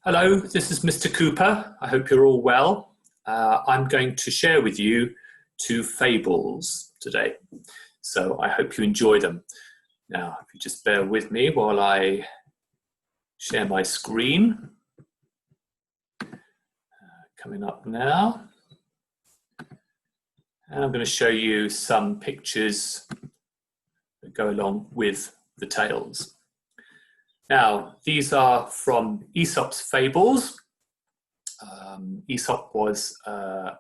Hello, this is Mr. Cooper. I hope you're all well. I'm going to share with you two fables today, so I hope you enjoy them. Now, if you just bear with me while I share my screen. Coming up now. And I'm going to show you some pictures that go along with the tales. Now, these are from Aesop's Fables. Aesop was a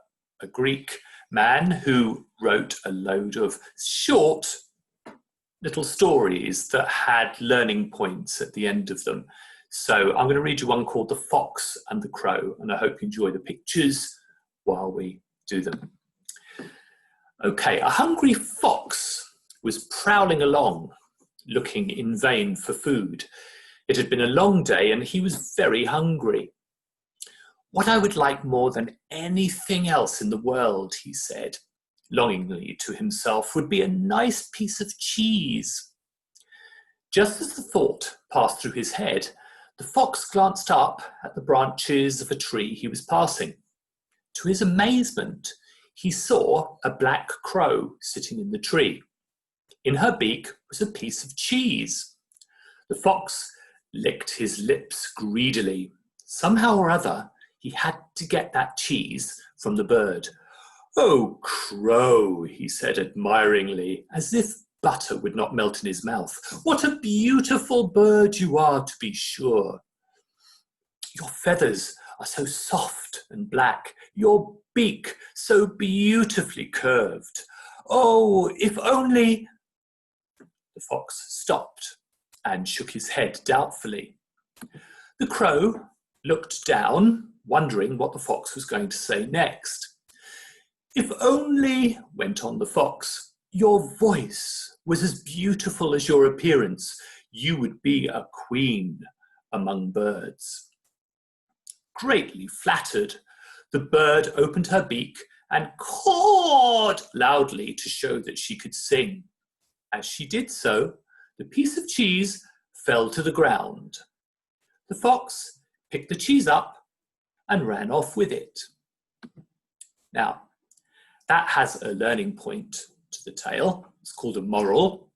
Greek man who wrote a load of short little stories that had learning points at the end of them. So I'm going to read you one called The Fox and the Crow, and I hope you enjoy the pictures while we do them. Okay, a hungry fox was prowling along, looking in vain for food. It had been a long day and he was very hungry. "What I would like more than anything else in the world," he said, longingly to himself, "would be a nice piece of cheese." Just as the thought passed through his head, the fox glanced up at the branches of a tree he was passing. To his amazement, he saw a black crow sitting in the tree. In her beak was a piece of cheese. The fox licked his lips greedily. Somehow or other, he had to get that cheese from the bird. "Oh, crow," he said admiringly, as if butter would not melt in his mouth. "What a beautiful bird you are, to be sure. Your feathers are so soft and black, your beak so beautifully curved. Oh, if only—" The fox stopped and shook his head doubtfully. The crow looked down, wondering what the fox was going to say next. "If only," went on the fox, "your voice was as beautiful as your appearance, you would be a queen among birds." Greatly flattered, the bird opened her beak and cawed loudly to show that she could sing. As she did so, the piece of cheese fell to the ground. The fox picked the cheese up and ran off with it. Now, that has a learning point to the tale. It's called a moral,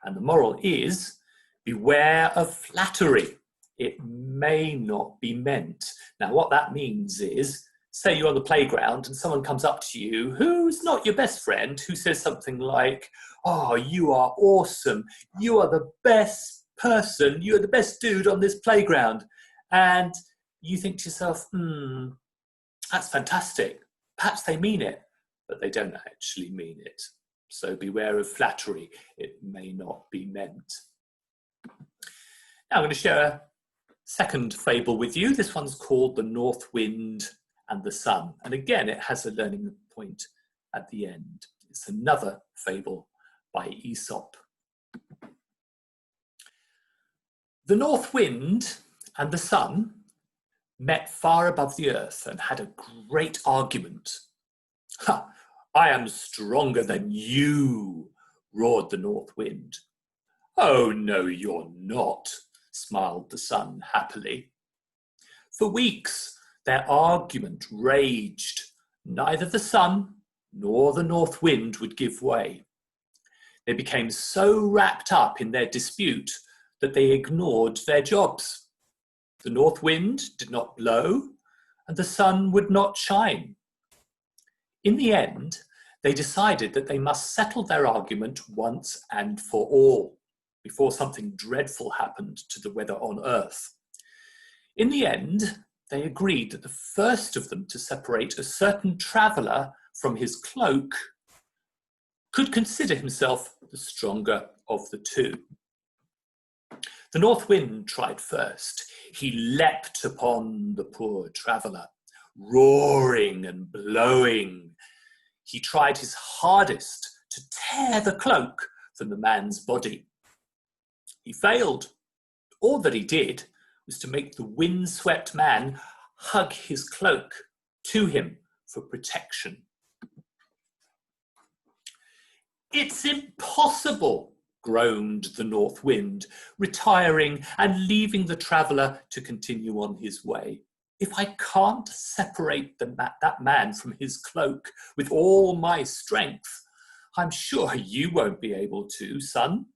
and the moral is, beware of flattery. It may not be meant. Now, what that means is, say you're on the playground and someone comes up to you who's not your best friend, who says something like, "Oh, you are awesome. You are the best person. You're the best dude on this playground." And you think to yourself, that's fantastic. Perhaps they mean it, but they don't actually mean it. So beware of flattery. It may not be meant. Now I'm going to share a second fable with you. This one's called The North Wind and the Sun. And again, it has a learning point at the end. It's another fable by Aesop. The North Wind and the Sun met far above the earth and had a great argument. "Ha! I am stronger than you," roared the North Wind. "Oh, no, you're not," smiled the Sun happily. For weeks, their argument raged. Neither the Sun nor the North Wind would give way. They became so wrapped up in their dispute that they ignored their jobs. The North Wind did not blow, and the sun would not shine. In the end, they decided that they must settle their argument once and for all, before something dreadful happened to the weather on Earth. In the end, they agreed that the first of them to separate a certain traveller from his cloak could consider himself the stronger of the two. The North Wind tried first. He leapt upon the poor traveller, roaring and blowing. He tried his hardest to tear the cloak from the man's body. He failed. All that he did was to make the wind-swept man hug his cloak to him for protection. "It's impossible," groaned the north wind, retiring and leaving the traveller to continue on his way. If I can't separate that man from his cloak with all my strength, I'm sure you won't be able to, son.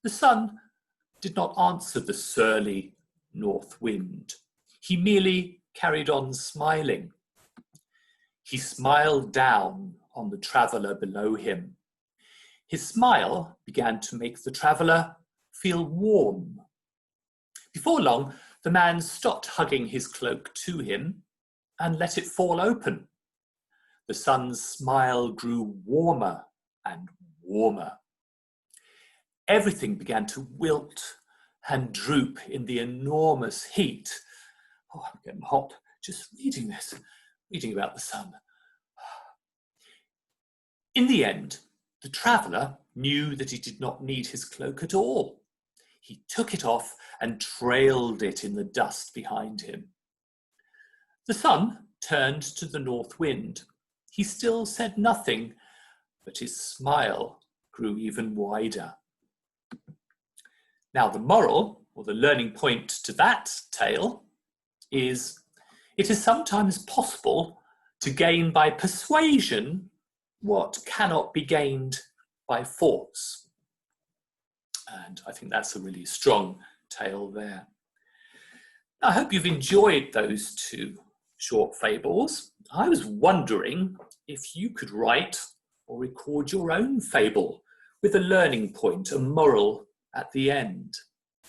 The sun did not answer the surly north wind. He merely carried on smiling. He smiled down on the traveller below him. His smile began to make the traveller feel warm. Before long, the man stopped hugging his cloak to him and let it fall open. The sun's smile grew warmer and warmer. Everything began to wilt and droop in the enormous heat. Oh, I'm getting hot just reading this, reading about the sun. In the end, the traveller knew that he did not need his cloak at all. He took it off and trailed it in the dust behind him. The sun turned to the north wind. He still said nothing, but his smile grew even wider. Now, the moral, or the learning point to that tale, is it is sometimes possible to gain by persuasion what cannot be gained by force. And I think that's a really strong tale there. I hope you've enjoyed those two short fables. I was wondering if you could write or record your own fable with a learning point, a moral at the end.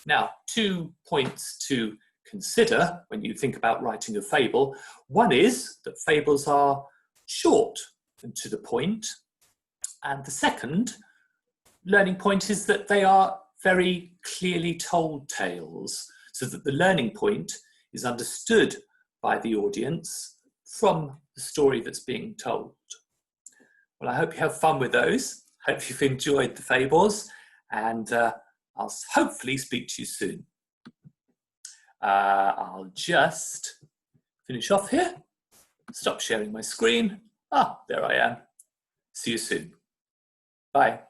Now, 2 points to consider when you think about writing a fable. One is that fables are short and to the point. And the second learning point is that they are very clearly told tales, so that the learning point is understood by the audience from the story that's being told. Well, I hope you have fun with those. Hope you've enjoyed the fables, and I'll hopefully speak to you soon. I'll just finish off here, stop sharing my screen. There I am. See you soon. Bye.